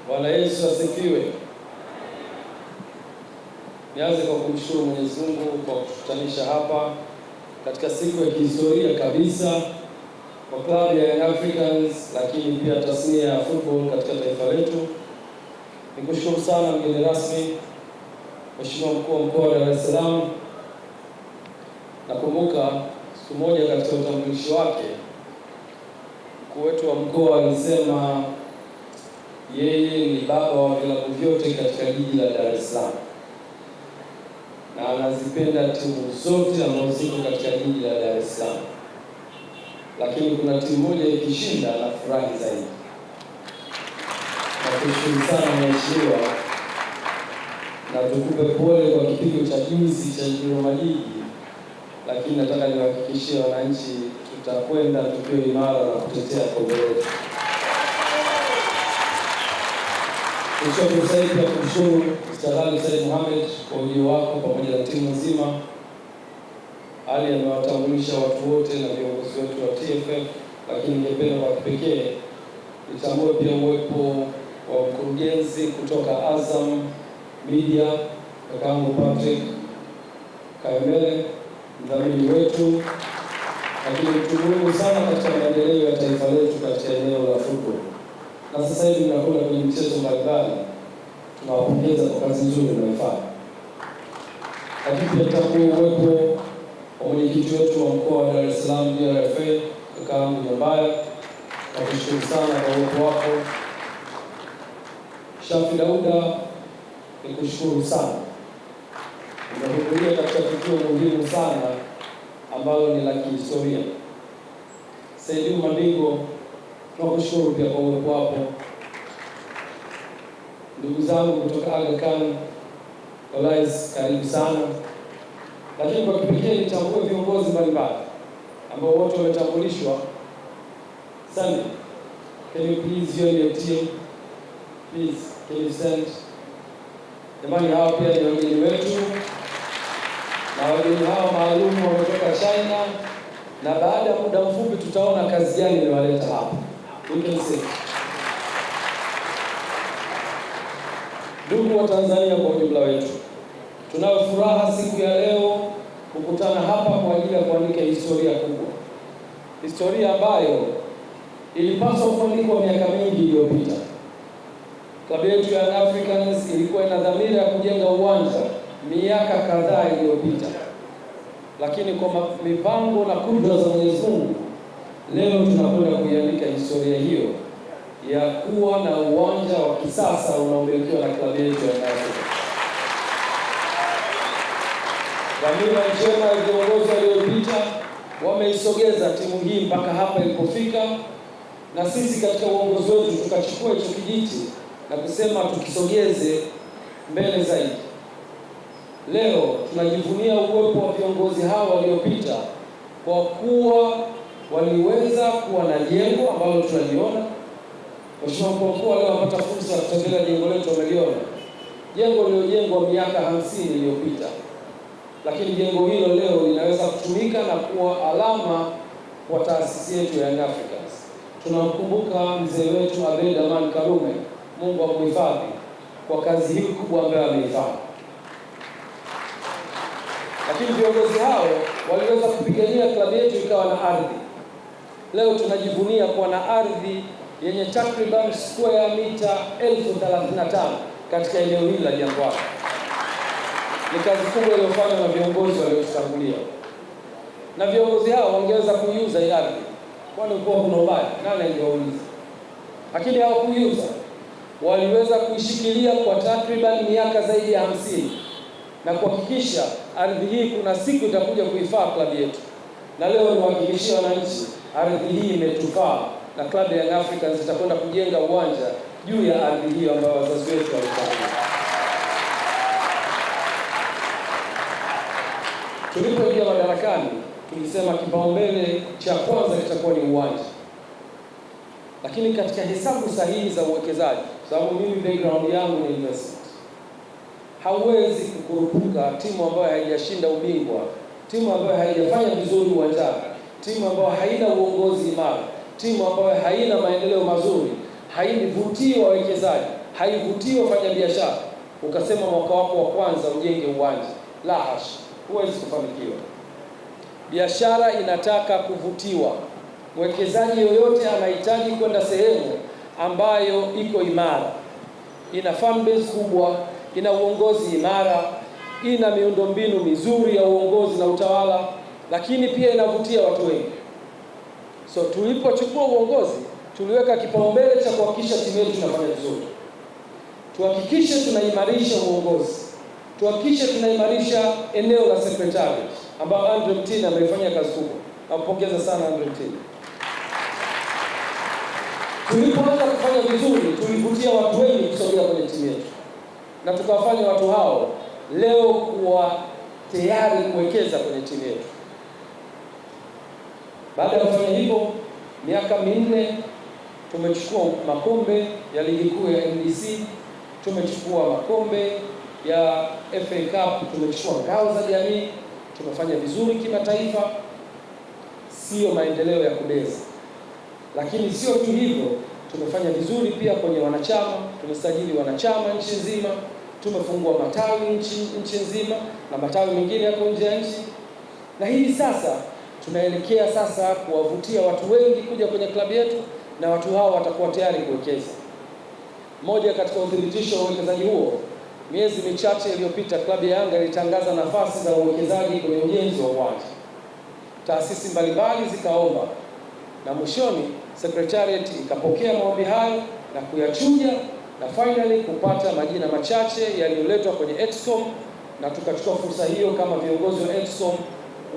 Bwana Yesu asifiwe. Nianze kwa kumshukuru Mwenyezi Mungu kwa kututanisha hapa katika siku ya kihistoria kabisa kwa klabu ya Young Africans, lakini pia tasnia ya football katika taifa letu. Nikushukuru sana mgeni rasmi, Mheshimiwa Mkuu wa Mkoa wa Dar es Salaam. Nakumbuka siku moja katika utambulishi wake, mkuu wetu wa mkoa alisema yeye ni baba wa vilabu vyote katika jiji la Dar es Salaam na anazipenda timu zote ambazo ziko katika jiji la Dar es Salaam, lakini kuna timu moja ikishinda na furahi zaidi. Nakushukuru sana mheshimiwa, na tukupe pole kwa kipigo cha juzi cha Dodoma Jiji, lakini nataka niwahakikishie wananchi tutakwenda tukiwa imara na kutetea kombe letu. Nishauri zaidi ya kumshukuru Mr. Said Mohamed kwa ujio wako pamoja na timu nzima. Ali amewatambulisha watu wote na viongozi wetu wa TFF, lakini ningependa kwa kipekee nitambue pia uwepo wa mkurugenzi kutoka Azam Media, kakaangu Patrick Kayemele, mdhamini wetu, lakini mtu muhimu sana katika maendeleo ya taifa letu katika eneo la football. Na sasa hivi tunakwenda kwenye michezo mbalimbali, tunawapongeza kwa kazi nzuri mnaifanya. Lakini pia tutambue uwepo wa mwenyekiti wetu wa mkoa wa Dar es Salaam DRFA, kakaangu Nyambaya, na kushukuru sana kwa uwepo wako. Shafi Dauda, nikushukuru sana. Umehudhuria katika tukio muhimu sana ambalo ni la kihistoria. Saidi Mandingo, tunakushukuru pia kwa uwepo wako. Ndugu zangu kutoka Aga Khan, Olais, karibu sana. Lakini kwa kipekee nitambue viongozi mbalimbali ambao wote wametambulishwa. Sandy, can you please join your team? Please, can you stand? Jamani, hawa pia ni wageni wetu, na wageni hawa maalum wametoka China, na baada ya muda mfupi tutaona kazi gani imewaleta hapa. We can see. Ndugu wa Tanzania kwa ujumla wetu, tunayo furaha siku ya leo kukutana hapa kwa ajili ya kuandika historia kubwa. Historia ambayo ilipaswa kuandikwa miaka mingi iliyopita. Klabu yetu ya Young Africans ilikuwa ina dhamira ya kujenga uwanja miaka kadhaa iliyopita, lakini kwa mipango na kudra za Mwenyezi Mungu, leo tunakwenda kuiandika historia hiyo ya kuwa na uwanja wa kisasa unaomilikiwa na klabu yetu ya Young Africans. Dhamira njema ya viongozi waliopita wameisogeza timu hii mpaka hapa ilipofika, na sisi katika uongozi wetu tukachukua hicho kijiti na kusema tukisogeze mbele zaidi. Leo tunajivunia uwepo wa viongozi hao waliopita kwa kuwa waliweza kuwa na jengo ambalo tunaliona. Mheshimiwa Mkuu wa Mkoa leo amepata fursa ya kutembelea jengo letu, ameliona jengo lililojengwa miaka 50 iliyopita, lakini jengo hilo leo linaweza kutumika na kuwa alama kwa taasisi yetu ya Young Africans. Tunamkumbuka mzee wetu Abeid Amani Karume, Mungu amhifadhi, kwa kazi hii kubwa ambayo ameifanya. Lakini viongozi hao waliweza kupigania klabu yetu ikawa na ardhi. Leo tunajivunia kuwa na ardhi yenye takriban square mita 1035 katika eneo hili la Jangwani. Ni kazi kubwa iliyofanywa na viongozi waliotangulia. Na viongozi hao wangeweza kuiuza hii ardhi, kwani kwa kuna ubaya, nani angeuliza? Lakini hawakuiuza. Waliweza kuishikilia kwa takriban miaka zaidi ya 50 na kuhakikisha ardhi hii kuna siku itakuja kuifaa klabu yetu. Na leo niwahakikishie wananchi, ardhi hii imetufaa na klabu ya Young Africans itakwenda kujenga uwanja juu ya ardhi hiyo ambayo wazazi wetu walifanya. Tulipoingia madarakani tulisema kipaumbele cha kwanza kitakuwa ni uwanja. Lakini katika hesabu sahihi za uwekezaji, sababu mimi background yangu ni investment, hauwezi kukurupuka timu ambayo haijashinda ubingwa, timu ambayo haijafanya vizuri uwanjani, timu ambayo haina uongozi imara, timu ambayo haina maendeleo mazuri, hainivutii wawekezaji, haivutii wafanyabiashara ukasema mwaka wako wa kwanza ujenge uwanja. La hasha, huwezi kufanikiwa. Biashara inataka kuvutiwa. Mwekezaji yoyote anahitaji kwenda sehemu ambayo iko imara, ina fan base kubwa, ina uongozi imara, ina miundombinu mizuri ya uongozi na utawala, lakini pia inavutia watu wengi. So tulipochukua uongozi, tuliweka kipaumbele cha kuhakikisha timu yetu inafanya vizuri. Tuhakikishe tunaimarisha uongozi. Tuhakikishe tunaimarisha eneo la secretariat ambao Andre Mtini amefanya kazi kubwa. Nakupongeza sana Andre Mtini. Tulipoanza kufanya vizuri, tulivutia watu wengi kusogea kwenye timu yetu. Na tukawafanya watu hao leo kuwa tayari kuwekeza kwenye timu yetu. Baada ya kufanya hivyo, miaka 4 tumechukua makombe ya ligi kuu ya NBC, tumechukua makombe ya FA Cup, tumechukua ngao za jamii, tumefanya vizuri kimataifa. Sio maendeleo ya kubeza. Lakini sio tu hivyo, tumefanya vizuri pia kwenye wanachama, tumesajili wanachama nchi nzima, tumefungua matawi nchi nzima na matawi mengine yako nje ya nchi. Na hivi sasa tunaelekea sasa kuwavutia watu wengi kuja kwenye klabu yetu, na watu hao watakuwa tayari kuwekeza. Moja katika uthibitisho wa uwekezaji huo, miezi michache iliyopita klabu ya Yanga ilitangaza nafasi za uwekezaji kwenye ujenzi wa uwanja. Taasisi mbalimbali zikaomba, na mwishoni secretariat ikapokea maombi hayo na kuyachuja, na finally kupata majina machache yaliyoletwa kwenye Excom, na tukachukua fursa hiyo kama viongozi wa Excom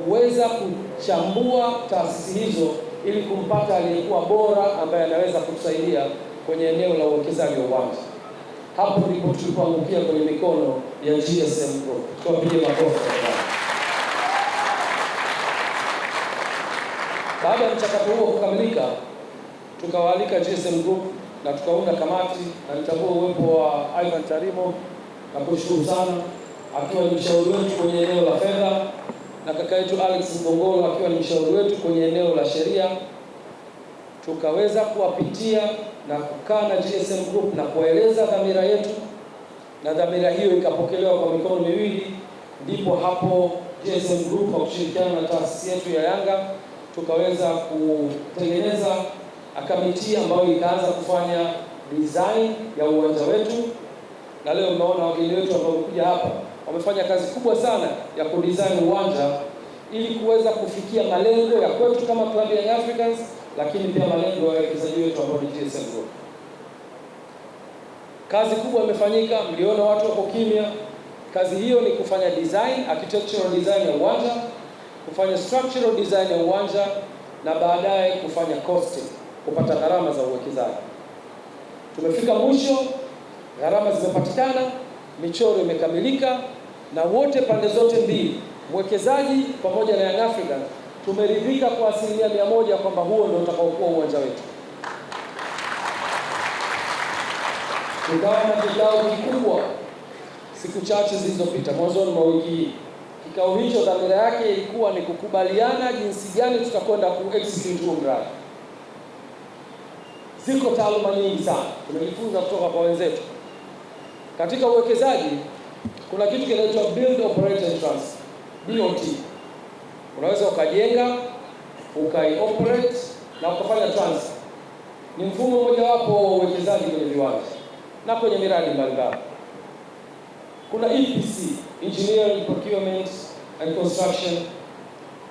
kuweza kuchambua taasisi hizo ili kumpata aliyekuwa bora ambaye anaweza kutusaidia kwenye eneo la uwekezaji wa uwanja. Hapo ndipo tulipoangukia kwenye mikono ya GSM Group. Tuwapigie makofi. Baada ya mchakato huo kukamilika, tukawaalika GSM Group na tukaunda kamati, na nitambua uwepo wa Ivan Tarimo na kushukuru sana, akiwa ni mshauri wetu kwenye eneo la fedha, na kaka yetu Alex Ngongolo akiwa ni mshauri wetu kwenye eneo la sheria. Tukaweza kuwapitia na kukaa na GSM Group na kueleza dhamira yetu, na dhamira hiyo ikapokelewa kwa mikono miwili. Ndipo hapo GSM Group kwa kushirikiana na taasisi yetu ya Yanga tukaweza kutengeneza kamati ambayo ikaanza kufanya design ya uwanja wetu, na leo mnaona wageni wetu ambao wamekuja hapa wamefanya kazi kubwa sana ya kudesign uwanja ili kuweza kufikia malengo ya kwetu kama klabu ya Africans, lakini pia malengo ya wawekezaji wetu ambao ni GSM Group. Kazi kubwa imefanyika, mliona watu wako kimya. Kazi hiyo ni kufanya design, architectural design ya uwanja, kufanya structural design ya uwanja, na baadaye kufanya costing, kupata gharama za uwekezaji. Tumefika mwisho, gharama zimepatikana, michoro imekamilika, na wote pande zote mbili, mwekezaji pamoja na Young Africans, tumeridhika kwa 100% kwamba huo ndio utakaokuwa uwanja wetu. Tukawa na kikao kikubwa siku chache zilizopita, mwanzoni mwa wiki hii. Kikao hicho dhamira yake ilikuwa ni kukubaliana jinsi gani tutakwenda ku-execute huo mradi. Ziko taaluma nyingi sana tumejifunza kutoka kwa wenzetu. Katika uwekezaji kuna kitu kinaitwa build, operate and transfer, BOT. Unaweza ukajenga, ukai-operate na ukafanya transfer. Ni mfumo mojawapo wa uwekezaji kwenye viwanja na kwenye miradi mbalimbali. Kuna EPC, engineering, procurement and construction,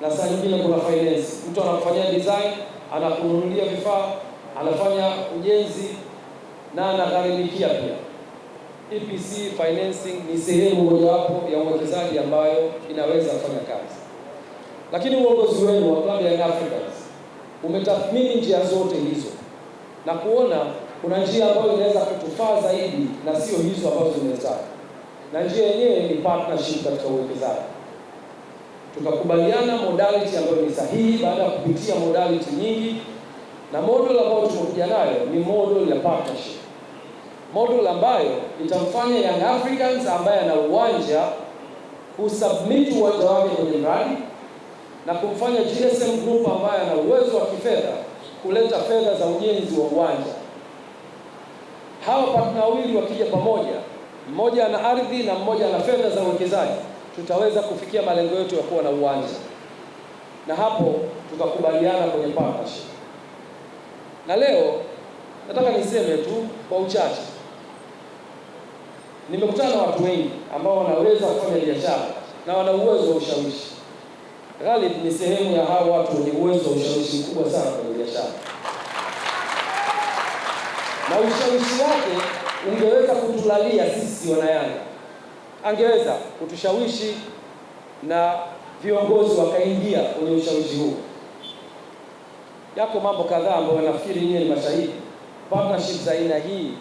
na saa nyingine kuna finance. Mtu anafanya design, anakununulia vifaa, anafanya ujenzi na anagharimikia pia. EPC financing ni sehemu mojawapo ya uwekezaji ambayo inaweza kufanya kazi. Lakini uongozi wenu wa klabu ya Young Africans umetathmini njia zote hizo na kuona kuna njia ambayo inaweza kutufaa zaidi na sio hizo ambazo zimezaa. Na njia yenyewe ni partnership katika uwekezaji. Tukakubaliana modality ambayo ni sahihi baada ya kupitia modality nyingi, na model ambayo tumekuja nayo ni model ya partnership. Model ambayo itamfanya Young Africans ambaye ana uwanja kusubmit uwanja wake kwenye mradi, na kumfanya GSM Group ambaye ana uwezo wa kifedha kuleta fedha za ujenzi wa uwanja. hawa partner wawili wakija pamoja, mmoja ana ardhi na mmoja ana fedha za uwekezaji, tutaweza kufikia malengo yetu ya kuwa na uwanja, na hapo tukakubaliana kwenye partnership. Na leo nataka niseme tu kwa uchache, nimekutana na watu wengi ambao wanaweza kufanya biashara na wana uwezo wa ushawishi. Ghalib ni sehemu ya hao watu wenye uwezo wa ushawishi mkubwa sana kwenye biashara, na ushawishi wake ungeweza kutulalia sisi Wanayanga, angeweza kutushawishi na viongozi wakaingia kwenye ushawishi huu. Yako mambo kadhaa ambayo nafikiri nyinyi ni mashahidi. Partnership za aina hii,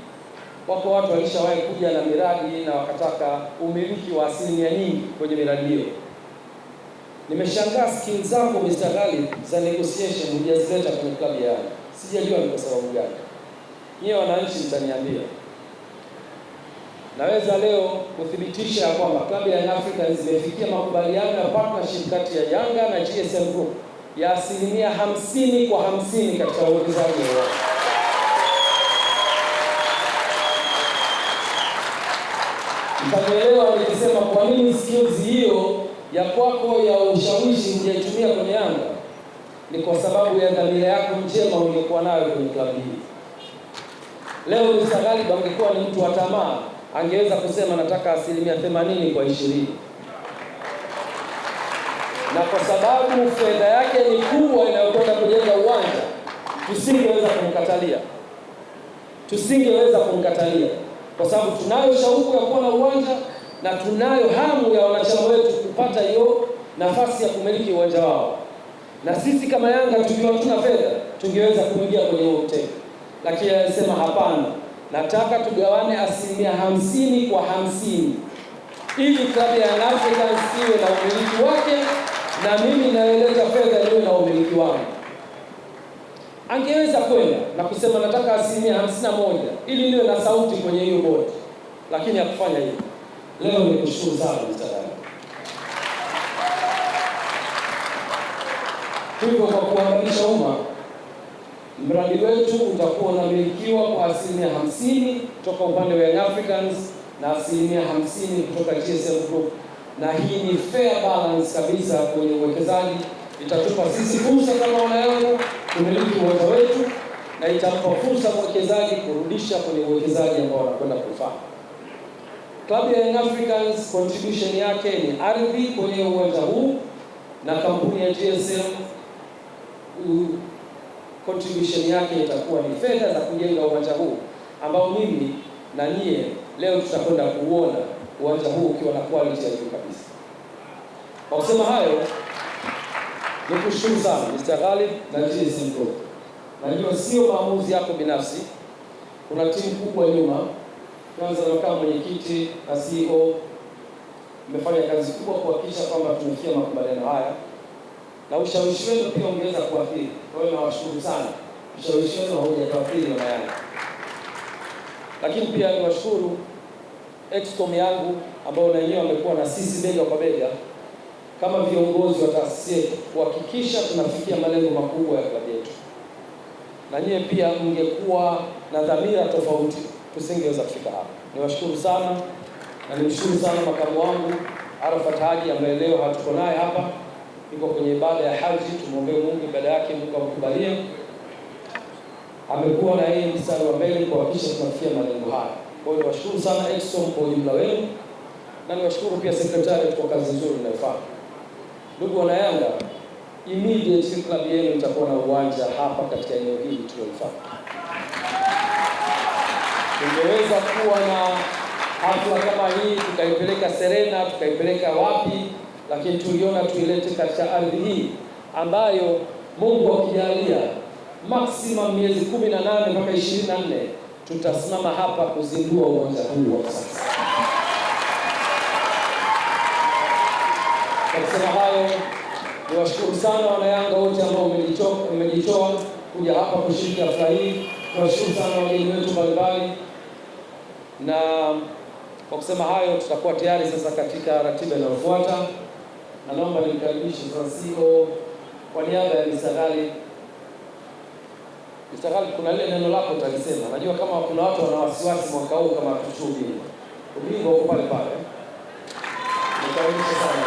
wako watu walishawahi kuja na miradi na wakataka umiliki wa asilimia nyingi kwenye miradi hiyo. Nimeshangaa skills zako Mr. Ghalib za negotiation hujazileta kwenye klabu ya Yanga. Sijajua ni kwa sababu gani. Nyie wananchi mtaniambia. Naweza leo kuthibitisha kwamba klabu ya Young Africans imefikia makubaliano ya partnership kati ya Yanga na GSM Group ya asilimia 50 kwa 50 katika uwekezaji wao. Mtanielewa nikisema kwa nini skills hiyo ya kwako ya ushawishi hujaitumia kwenye Yanga. Ni kwa sababu ya dhamira yako njema uliokuwa nayo kwenye klabu hii. Leo Mr. Ghalib angekuwa ni mtu wa tamaa, angeweza kusema nataka asilimia 80 kwa 20. Na kwa sababu fedha yake ni kubwa inayokwenda kujenga uwanja, tusingeweza kumkatalia. Kwa sababu tunayo shauku ya kuwa na uwanja na tunayo hamu ya wanachama wetu kupata hiyo nafasi ya kumiliki uwanja wao. Na sisi kama Yanga tukiwa tuna fedha, tungeweza kuingia kwenye huo mtego. Lakini alisema hapana, nataka tugawane asilimia 50 kwa 50. Ili klabu ya Young Africans iwe na umiliki wake na mimi naeleta fedha niwe na umiliki wangu. Angeweza kwenda na kusema nataka asilimia 51 ili niwe na sauti kwenye hiyo bodi, lakini hakufanya hivyo. Leo nikushukuru sana Mr. Ghalib. Hivyo kwa kuhabarisha umma, mradi wetu utakuwa unamilikiwa kwa asilimia 50 kutoka upande wa Young Africans na asilimia 50 kutoka GSM Group, na hii ni fair balance kabisa kwenye uwekezaji. Itatupa sisi fursa kama Wanayanga kumiliki uwanja wetu, na itampa fursa mwekezaji kurudisha kwenye uwekezaji ambao wanakwenda kufanya. Klabu ya Young Africans contribution yake ni ardhi kwenye uwanja huu, na kampuni ya GSM contribution yake itakuwa ni fedha za kujenga uwanja huu ambao mimi na nyie leo tutakwenda kuona uwanja huu ukiwa na quality ya juu kabisa. Kwa kusema hayo, nikushukuru sana Mr. Ghalib na GSM Group. Najua sio maamuzi yako binafsi, kuna timu kubwa nyuma. Kwanza na kama mwenyekiti na CEO mmefanya kazi kubwa kuhakikisha kwamba tumefikia makubaliano haya, na ushawishi wenu pia ungeweza kuathiri. Kwa hiyo nawashukuru sana, ushawishi wenu haujaathiri Wanayanga. Lakini pia niwashukuru Excom yangu ambao na wenyewe wamekuwa na sisi bega kwa bega kama viongozi wa taasisi yetu kuhakikisha tunafikia malengo makubwa ya klabu yetu. Na nyie pia mngekuwa na dhamira tofauti, tusingeweza kufika hapa. Niwashukuru sana na nimshukuru sana makamu wangu Arafat Haji ambaye leo hatuko naye hapa, yuko kwenye ibada ya haji. Tumuombe Mungu ibada yake Mungu amkubalie. Amekuwa na yeye mstari wa mbele kuhakikisha tunafikia malengo haya. Kwa hiyo niwashukuru sana Excom kwa ujumla wenu, na niwashukuru pia secretariat kwa kazi nzuri mnayofanya. Ndugu Wanayanga, immediately club yenu itakuwa na uwanja hapa katika eneo hili tulilofanya. Tungeweza kuwa na hafla kama hii tukaipeleka Serena, tukaipeleka wapi, lakini tuliona tuilete katika ardhi hii ambayo Mungu akijalia maximum miezi 18 mpaka 24 tutasimama hapa kuzindua uwanja huu wa sasa. Kwa kusema hayo, niwashukuru sana Wanayanga wote ambao mmejitoa kuja hapa kushiriki hafla hii. Niwashukuru sana wageni wetu mbalimbali, na kwa kusema hayo tutakuwa tayari sasa katika ratiba inayofuata, na naomba nimkaribishe sasa CEO kwa niaba ya Mr. Ghalib Mstakali, kuna ile neno lako utalisema. Najua kama kuna watu wana wasiwasi mwaka huu kama tuchubiri. Ubingwa uko pale pale. Nikaribisha sana.